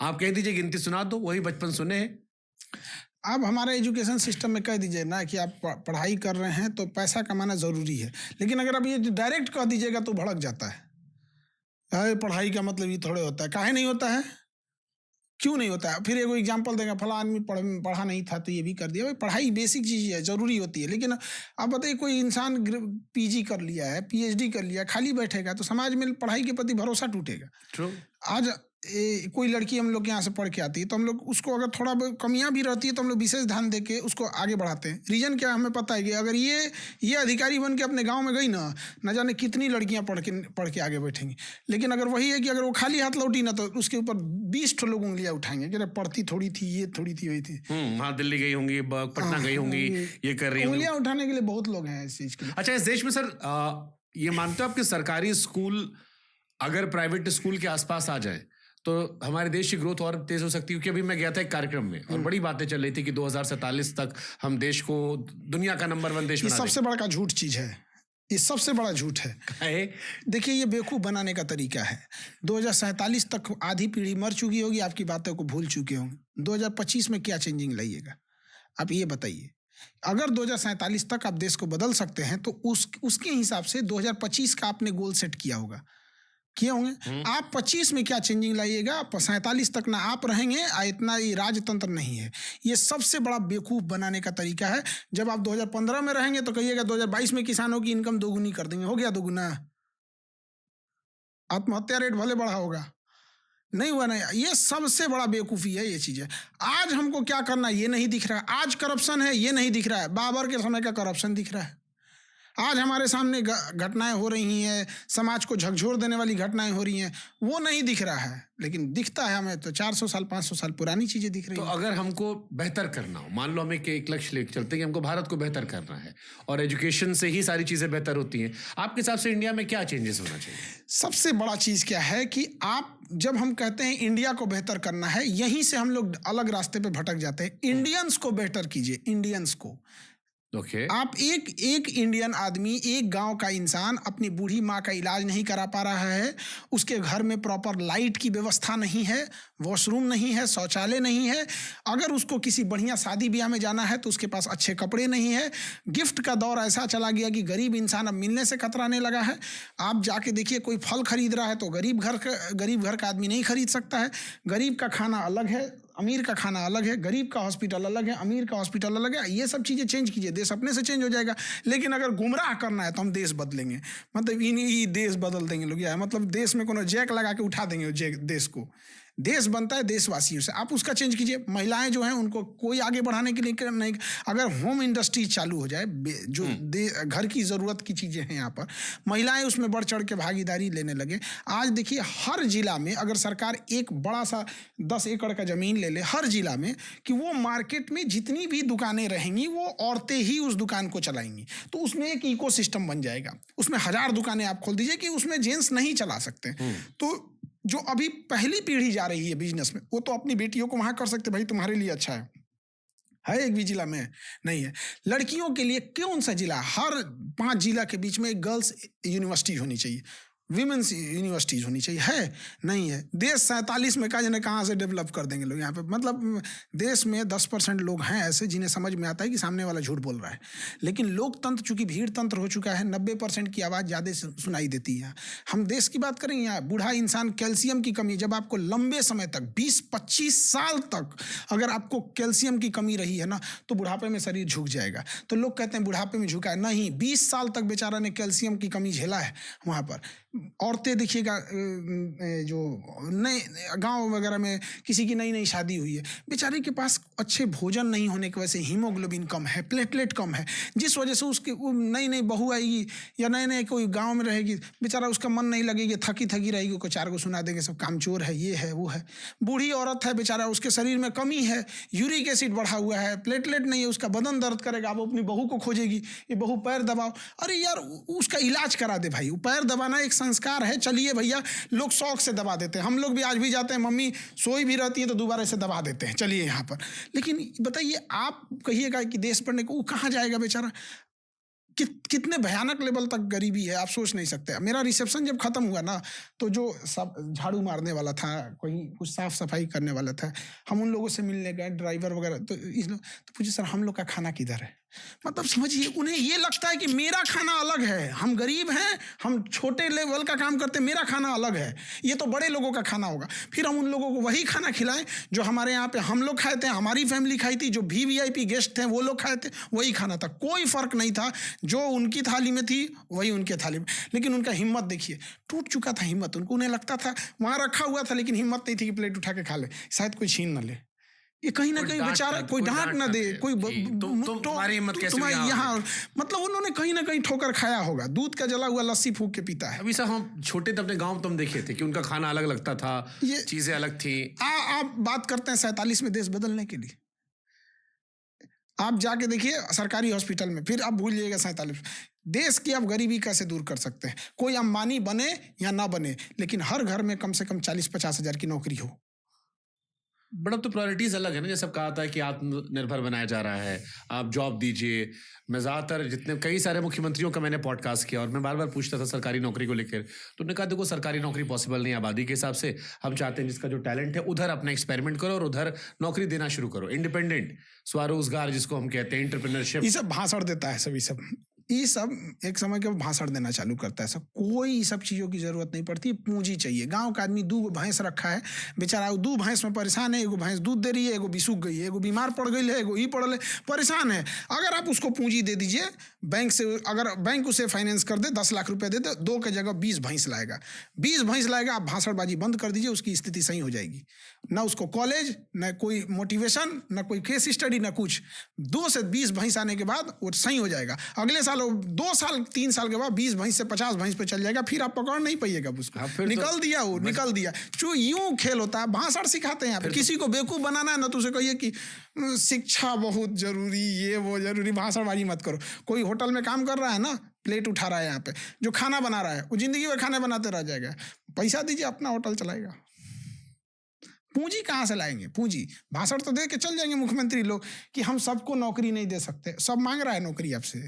आप कह दीजिए गिनती सुना दो, वही बचपन सुने। आप हमारे एजुकेशन सिस्टम में कह दीजिए ना कि आप पढ़ाई कर रहे हैं तो पैसा कमाना जरूरी है, लेकिन अगर आप ये डायरेक्ट कह दीजिएगा तो भड़क जाता है। पढ़ाई का मतलब ये थोड़े होता है। काहे नहीं होता है? क्यों नहीं होता है? फिर एगो एग्जाम्पल देगा, फला आदमी पढ़ा नहीं था तो ये भी कर दिया। भाई पढ़ाई बेसिक चीज़ है, जरूरी होती है, लेकिन आप बताइए कोई इंसान PG कर लिया है, PhD कर लिया, खाली बैठेगा तो समाज में पढ़ाई के प्रति भरोसा टूटेगा। True. आज कोई लड़की हम लोग के यहाँ से पढ़ के आती है तो हम लोग उसको अगर थोड़ा कमियां भी रहती है तो हम लोग विशेष ध्यान दे के उसको आगे बढ़ाते हैं। रीजन क्या है हमें पता है कि अगर ये अधिकारी बन के अपने गांव में गई ना जाने कितनी लड़कियां पढ़ के आगे बैठेंगी। लेकिन अगर वही है कि अगर वो खाली हाथ लौटी ना तो उसके ऊपर 20 ठो लोग उंगलियां उठाएंगे कि पढ़ती थोड़ी थी, ये थोड़ी थी, वही थी। हाँ, दिल्ली गई होंगी, पटना गई होंगी, ये कर रही होंगी। उंगलियां उठाने के लिए बहुत लोग हैं इस चीज के लिए। अच्छा, इस देश में सर ये मानते हो आप कि सरकारी स्कूल अगर प्राइवेट स्कूल के आसपास आ जाए तो हमारे देश की ग्रोथ और तेज हो सकती है? क्योंकि अभी मैं गया था एक कार्यक्रम में और बड़ी बातें चल रही थी कि 2047 तक हम देश को दुनिया का नंबर 1 देश बना देंगे। सबसे बड़ा झूठ चीज है, ये सबसे बड़ा झूठ है। देखिए ये बेवकूफ बनाने का तरीका है। 2047 तक आधी पीढ़ी मर चुकी होगी, आपकी बातों को भूल चुके होंगे। 2025 में क्या चेंजिंग लाइएगा आप ये बताइए। अगर 2047 तक आप देश को बदल सकते हैं तो उसके हिसाब से 2025 का आपने गोल सेट किया होंगे। आप 25 में क्या चेंजिंग लाइएगा, 47 तक ना आप रहेंगे, इतना ये राजतंत्र नहीं है। ये सबसे बड़ा बेवकूफ बनाने का तरीका है। जब आप 2015 में रहेंगे तो कहिएगा 2022 में किसानों की इनकम दोगुनी कर देंगे। हो गया दोगुना? आत्महत्या रेट भले बढ़ा होगा, नहीं हुआ ना। ये सबसे बड़ा बेवकूफ़ी है ये चीज़ है। आज हमको क्या करना ये नहीं दिख रहा है। आज करप्शन है ये नहीं दिख रहा है। बाबर के समय का करप्शन दिख रहा है। आज हमारे सामने घटनाएं हो रही हैं, समाज को झकझोर देने वाली घटनाएं हो रही हैं, वो नहीं दिख रहा है। लेकिन दिखता है हमें तो 400 साल 500 साल पुरानी चीज़ें दिख रही हैं। तो अगर हमको बेहतर करना हो, मान लो हमें एक लक्ष्य लेकर चलते हैं कि हमको भारत को बेहतर करना है और एजुकेशन से ही सारी चीज़ें बेहतर होती हैं, आपके हिसाब से इंडिया में क्या चेंजेस होना चाहिए? सबसे बड़ा चीज़ क्या है कि आप जब हम कहते हैं इंडिया को बेहतर करना है, यहीं से हम लोग अलग रास्ते पे भटक जाते हैं। इंडियंस को बेहतर कीजिए, इंडियंस को। आप एक इंडियन आदमी, एक गांव का इंसान अपनी बूढ़ी माँ का इलाज नहीं करा पा रहा है, उसके घर में प्रॉपर लाइट की व्यवस्था नहीं है, वॉशरूम नहीं है, शौचालय नहीं है, अगर उसको किसी बढ़िया शादी ब्याह में जाना है तो उसके पास अच्छे कपड़े नहीं है। गिफ्ट का दौर ऐसा चला गया कि गरीब इंसान अब मिलने से कतराने लगा है। आप जाके देखिए कोई फल खरीद रहा है तो गरीब घर का आदमी नहीं खरीद सकता है। गरीब का खाना अलग है, अमीर का खाना अलग है, गरीब का हॉस्पिटल अलग है, अमीर का हॉस्पिटल अलग है। ये सब चीज़ें चेंज कीजिए, देश अपने से चेंज हो जाएगा। लेकिन अगर गुमराह करना है तो हम देश बदलेंगे, मतलब इन्हीं देश बदल देंगे लोग। या मतलब देश में कोनो जैक लगा के उठा देंगे देश को। देश बनता है देशवासियों से, आप उसका चेंज कीजिए। महिलाएं जो हैं उनको कोई आगे बढ़ाने के लिए नहीं, अगर होम इंडस्ट्री चालू हो जाए, जो घर की ज़रूरत की चीज़ें हैं यहाँ पर, महिलाएं उसमें बढ़ चढ़ के भागीदारी लेने लगे। आज देखिए हर जिला में अगर सरकार एक बड़ा सा 10 एकड़ का ज़मीन ले ले हर जिला में, कि वो मार्केट में जितनी भी दुकानें रहेंगी वो औरतें ही उस दुकान को चलाएंगी, तो उसमें एक इकोसिस्टम बन जाएगा। उसमें 1000 दुकानें आप खोल दीजिए कि उसमें जेंट्स नहीं चला सकते। तो जो अभी पहली पीढ़ी जा रही है बिजनेस में, वो तो अपनी बेटियों को वहां कर सकते, भाई तुम्हारे लिए अच्छा है एक भी जिला में नहीं है। लड़कियों के लिए कौन सा जिला, हर 5 जिला के बीच में एक गर्ल्स यूनिवर्सिटी होनी चाहिए, विमेंस यूनिवर्सिटीज होनी चाहिए, है नहीं है। देश 47 में कहाँ से डेवलप कर देंगे लोग यहाँ पे। मतलब देश में 10% लोग हैं ऐसे जिन्हें समझ में आता है कि सामने वाला झूठ बोल रहा है। लेकिन लोकतंत्र चूंकि भीड़ तंत्र हो चुका है, 90% की आवाज़ ज़्यादा सुनाई देती है। हम देश की बात करें, यहाँ बूढ़ा इंसान, कैल्शियम की कमी, जब आपको लंबे समय तक 20-25 साल तक अगर आपको कैल्शियम की कमी रही है ना, तो बुढ़ापे में शरीर झुक जाएगा। तो लोग कहते हैं बुढ़ापे में झुका है, नहीं, 20 साल तक बेचारा ने कैल्शियम की कमी झेला है वहाँ पर। औरतें देखिएगा, जो नए गांव वगैरह में किसी की नई शादी हुई है, बेचारे के पास अच्छे भोजन नहीं होने की वजह से हीमोग्लोबिन कम है, प्लेटलेट कम है, जिस वजह से उसकी नई बहू आएगी या नए कोई गांव में रहेगी, बेचारा उसका मन नहीं लगेगी, थकी रहेगी, को 4 को सुना देंगे सब कामचोर है, ये है वो है। बूढ़ी औरत है, बेचारा उसके शरीर में कमी है, यूरिक एसिड बढ़ा हुआ है, प्लेटलेट नहीं है, उसका बदन दर्द करेगा, वो अपनी बहू को खोजेगी, ये बहू पैर दबाओ। अरे यार उसका इलाज करा दे भाई। पैर दबाना एक संस्कार है, चलिए भैया, लोग शौक से दबा देते हैं। हम लोग भी आज भी जाते हैं, मम्मी सोई भी रहती है तो दोबारा से दबा देते हैं, चलिए यहाँ पर। लेकिन बताइए, आप कहिएगा कि देश बढ़ने को, वो कहाँ जाएगा बेचारा? कितने भयानक लेवल तक गरीबी है, आप सोच नहीं सकते। मेरा रिसेप्शन जब खत्म हुआ ना, तो जो सब झाड़ू मारने वाला था, कोई कुछ साफ सफाई करने वाला था, हम उन लोगों से मिलने गए, ड्राइवर वगैरह, तो पूछे सर हम लोग का खाना किधर है? मतलब समझिए, उन्हें ये लगता है कि मेरा खाना अलग है, हम गरीब हैं, हम छोटे लेवल का काम करते हैं, मेरा खाना अलग है, ये तो बड़े लोगों का खाना होगा। फिर हम उन लोगों को वही खाना खिलाएं जो हमारे यहाँ पे हम लोग खाए थे, हमारी फैमिली खाई थी, जो भी वीआईपी गेस्ट थे वो लोग खाए थे, वही खाना था, कोई फर्क नहीं था। जो उनकी थाली में थी वही उनके थाली में। लेकिन उनका हिम्मत देखिए, टूट चुका था हिम्मत। उन्हें लगता था वहाँ रखा हुआ था, लेकिन हिम्मत नहीं थी कि प्लेट उठा के खा ले, शायद कोई छीन न ले। ये कहीं ना कहीं बेचारा कोई डांट ना दे, कोई तुम्हारी हिम्मत कैसे तुम्हारी यहाँ, मतलब उन्होंने कहीं ना कहीं ठोकर खाया होगा। दूध का जला हुआ लस्सी फूंक के पीता है। अभी साहब हम छोटे थे अपने गांव, तुम देखे थे कि उनका खाना अलग लगता था, ये चीजें अलग थी। आप बात करते हैं 47 में देश बदलने के लिए, आप जाके देखिए सरकारी हॉस्पिटल में, फिर आप भूल जाइएगा 47। देश की आप गरीबी कैसे दूर कर सकते हैं? कोई अंबानी बने या ना बने, लेकिन हर घर में कम से कम 40-50 हजार की नौकरी हो। बट अब तो प्रायोरिटीज अलग है ना, जैसे अब कहा था कि आत्मनिर्भर बनाया जा रहा है, आप जॉब दीजिए। मैं ज्यादातर जितने कई सारे मुख्यमंत्रियों का मैंने पॉडकास्ट किया और मैं बार बार पूछता था सरकारी नौकरी को लेकर, तो उन्होंने कहा देखो सरकारी नौकरी पॉसिबल नहीं है आबादी के हिसाब से, हम चाहते हैं जिसका जो टैलेंट है उधर अपना एक्सपेरिमेंट करो और उधर नौकरी देना शुरू करो। इंडिपेंडेंट स्वरोजगार जिसको हम कहते हैं, एंटरप्रेन्योरशिप। ये सब भाषण देता है सभी सब, ये सब एक समय के भाषण देना चालू करता है। सब कोई सब चीज़ों की जरूरत नहीं पड़ती, पूंजी चाहिए। गांव का आदमी 2 भैंस रखा है, बेचारा 2 भैंस में परेशान है। एगो भैंस दूध दे रही है, एगो बिसूख गई है, एगो बीमार पड़ गई है, एगो ही पड़ल है, परेशान है। अगर आप उसको पूंजी दे दीजिए बैंक से, अगर बैंक उसे फाइनेंस कर दे, 10 लाख रुपए दे दे, 2 की जगह 20 भैंस लाएगा, 20 भैंस लाएगा। आप भाषणबाजी बंद कर दीजिए, उसकी स्थिति सही हो जाएगी। ना उसको कॉलेज, ना कोई मोटिवेशन, ना कोई केस स्टडी, ना कुछ। 2 से 20 भैंस आने के बाद वो सही हो जाएगा। अगले साल 2 साल 3 साल के बाद 20 भैंस से 50 भैंस पे चल जाएगा, फिर आप पकड़ नहीं पाइएगा उसको। निकल दिया वो, निकल दिया। जो यूं खेल होता है, भाषण सिखाते हैं यहाँ पे। किसी को बेवकूफ बनाना है ना, तो उसे कहिए कि शिक्षा बहुत जरूरी, ये वो जरूरी, भाषणबाजी मत करो। कोई होटल में काम कर रहा है ना, प्लेट उठा रहा है यहाँ पे, जो खाना बना रहा है वो जिंदगी में खाने बनाते रह जाएगा। पैसा दीजिए, अपना होटल चलाएगा। पूंजी कहाँ से लाएंगे? पूंजी भाषण तो दे के चल जाएंगे मुख्यमंत्री लोग कि हम सबको नौकरी नहीं दे सकते। सब मांग रहा है नौकरी आपसे,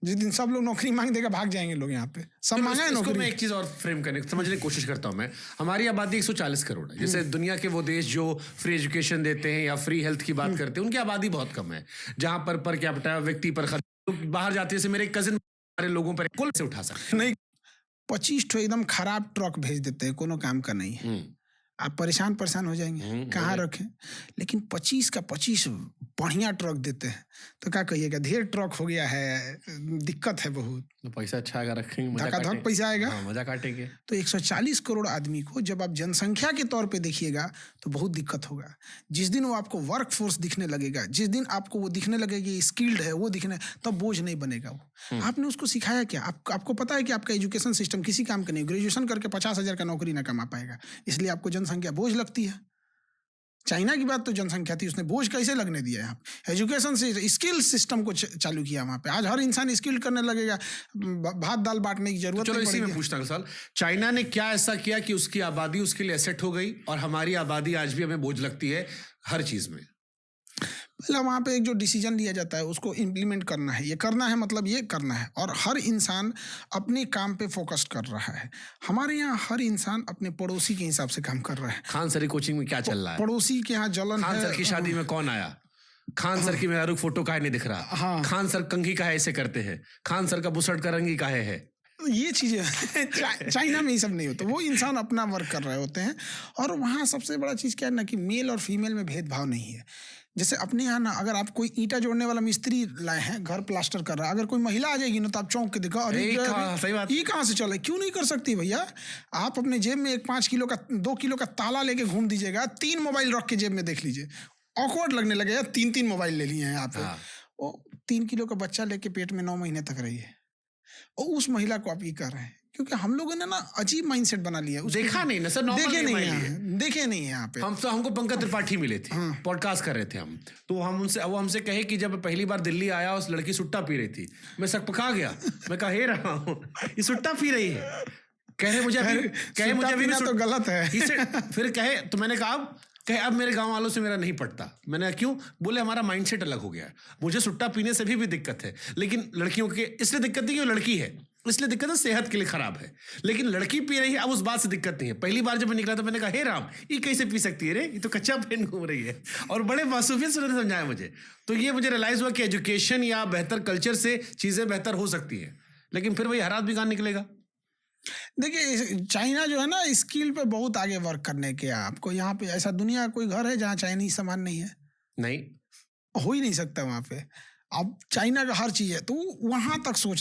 जिस दिन सब लोग नौकरी मांग देगा भाग जाएंगे लोग। यहाँ पे सब मांगा है नौकरी। मैं एक चीज और फ्रेम करने समझने की कोशिश करता हूँ मैं। हमारी आबादी 140 करोड़ है। जैसे दुनिया के वो देश जो फ्री एजुकेशन देते हैं या फ्री हेल्थ की बात करते हैं, उनकी आबादी बहुत कम है। जहां पर कैपिटा व्यक्ति पर बाहर जाते हैं, मेरे कजिन लोगों पर कुल से उठा सकते नहीं। 25 ठो एकदम खराब ट्रक भेज देते हैं, कोनो काम का नहीं है। आप परेशान हो जाएंगे, कहाँ रखें। लेकिन 25 का 25 बढ़िया ट्रक देते हैं, तो क्या कहिएगा, ढेर ट्रक हो गया है, दिक्कत है बहुत। तो पैसा अच्छा आएगा, रखेंगे, धक पैसा आएगा, मजा काटेंगे। तो 140 करोड़ आदमी को जब आप जनसंख्या के तौर पे देखिएगा तो बहुत दिक्कत होगा। जिस दिन वो आपको वर्क फोर्स दिखने लगेगा, जिस दिन आपको वो दिखने लगेगा कि स्किल्ड है, वो दिखने, तब बोझ नहीं बनेगा वो। आपने उसको सिखाया क्या? आपको पता है कि आपका एजुकेशन सिस्टम किसी काम का नहीं। ग्रेजुएशन करके 50,000 का नौकरी ना कमा पाएगा, इसलिए आपको जनसंख्या बोझ लगती है। चाइना की बात तो जनसंख्या थी, उसने बोझ कैसे लगने दिया? यहाँ एजुकेशन से स्किल सिस्टम को चालू किया वहाँ पे। आज हर इंसान स्किल करने लगेगा, भात दाल बांटने की जरूरत नहीं पड़ेगी। इसी में पूछना सवाल, चाइना ने क्या ऐसा किया कि उसकी आबादी उसके लिए एसेट हो गई और हमारी आबादी आज भी हमें बोझ लगती है हर चीज में? पहला वहाँ पे एक जो डिसीजन लिया जाता है उसको इम्प्लीमेंट करना है। ये करना है मतलब ये करना है, और हर इंसान अपने काम पे फोकस कर रहा है। हमारे यहाँ हर इंसान अपने पड़ोसी के हिसाब से काम कर रहा है। खान सर कोचिंग में क्या चल रहा है? पड़ोसी के यहाँ जलन खान सर की शादी में कौन आया? खान सर की मेरा फोटो काहे नहीं दिख रहा? खान सर कंघी काहे ऐसे करते हैं? खान सर का बुसट का रंग ही काहे है? ये चीजें चाइना में ये सब नहीं होता। वो इंसान अपना वर्क कर रहे होते हैं। और वहाँ सबसे बड़ा चीज क्या है ना, कि मेल और फीमेल में भेदभाव नहीं है। जैसे अपने यहाँ ना, अगर आप कोई ईंटा जोड़ने वाला मिस्त्री लाए हैं, घर प्लास्टर कर रहा है, अगर कोई महिला आ जाएगी ना, तो आप चौंक के देखो, अरे ये कहाँ से चला? क्यों नहीं कर सकती भैया? आप अपने जेब में एक 5 किलो का 2 किलो का ताला लेके घूम दीजिएगा, 3 मोबाइल रख के जेब में देख लीजिए, ऑकवर्ड लगने लगेगा। 3 मोबाइल ले लिए हैं आप। वो 3 किलो का बच्चा लेके पेट में 9 महीने तक रही है, और उस महिला को आप ये कर रहे हैं। क्योंकि हम लोगों ने ना अजीब माइंडसेट बना लिया है। देखा नहीं ना सर, देखे नहीं है यहाँ पे। हमको पंकज त्रिपाठी मिले थे, पॉडकास्ट कर रहे थे हम, तो वो हमसे कहे कि जब पहली बार दिल्ली आया, उस लड़की सुट्टा पी रही थी। मैं सकपका गया, मैं कह हे रहा हूँ ये सुट्टा पी रही है। कहे मुझे अभी तो गलत है। फिर कहे, तो मैंने कहा अब मेरे गांव वालों से मेरा नहीं पटता। मैंने क्यों? बोले हमारा माइंडसेट अलग हो गया है। मुझे सुट्टा पीने से भी दिक्कत है, लेकिन लड़कियों के इसलिए दिक्कत नहीं कि वो लड़की है, इसलिए दिक्कत है, सेहत के लिए खराब है। लेकिन लड़की पी रही है, अब उस बात से दिक्कत नहीं है। पहली बार जब मैं निकला तो मैंने कहा, हे राम, ये कैसे पी सकती है रे, ये तो कच्चा पेन घूम रही है। और बड़े मासूमियत से उन्होंने समझाया मुझे। तो ये मुझे रियलाइज हुआ कि एजुकेशन या बेहतर कल्चर से चीजें बेहतर हो सकती है, लेकिन फिर वही हरात भी कहाँ निकलेगा। देखिए चाइना जो है ना, स्किल पे बहुत आगे वर्क करने के। आपको यहाँ पे ऐसा दुनिया का कोई घर है जहाँ चाइनीज सामान नहीं है? नहीं, हो ही नहीं सकता वहाँ पे। अब चाइना का हर चीज है, तो वहां तक सोच